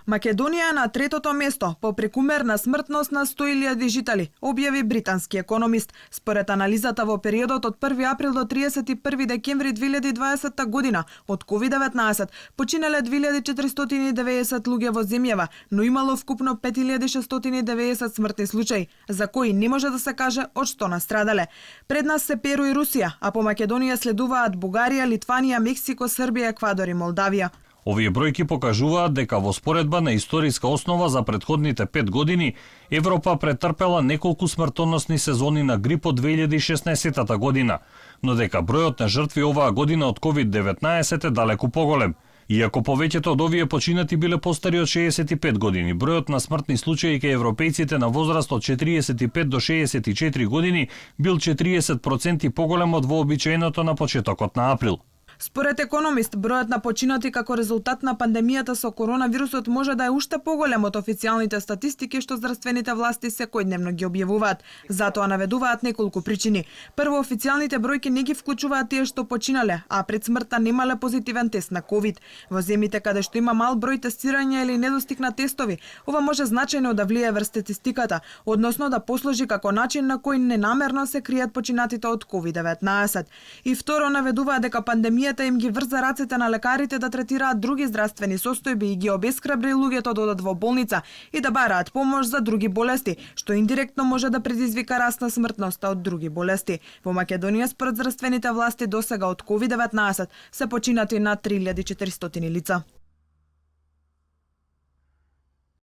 Македонија е на третото место по прекумерна смртност на 100.000 жители, објави британски економист. Според анализата во периодот од 1 април до 31 декември 2020 година од COVID-19 починале 2490 луѓе во земјава, но имало вкупно 5690 смртни случаи, за кои не може да се каже од што настрадале. Пред нас се Перу и Русија, а по Македонија следуваат Бугарија, Литванија, Мексико, Србија, Еквадор и Молдавија. Овие бројки покажуваат дека во споредба на историска основа за претходните 5 години, Европа претрпела неколку смртоносни сезони на грип од 2016 година, но дека бројот на жртви оваа година од COVID-19 е далеку поголем. Иако повеќето од овие починати биле постари од 65 години, бројот на смртни случаи кај европејците на возраст од 45 до 64 години бил 40% поголем од вообичаеното на почетокот на април. Според економист, бројот на починати како резултат на пандемијата со коронавирусот може да е уште поголем од официјалните статистики што здравствените власти секојдневно ги објавуваат. Затоа наведуваат неколку причини. Прво, официјалните бројки не ги вклучуваат тие што починале, а пред смртта немале позитивен тест на ковид. Во земјите каде што има мал број тестирања или недостиг на тестови, ова може значајно да влие врз статистиката, односно да послужи како начин на кој ненамерно се кријат починатите од COVID-19. И второ, наведуваат дека пандемијата им ги врза рацете на лекарите да третираат други здравствени состојби и ги обесхрабри луѓето да одат во болница и да бараат помош за други болести, што индиректно може да предизвика раст на смртноста од други болести. Во Македонија според здравствените власти досега од COVID-19 се починати на 3400 лица.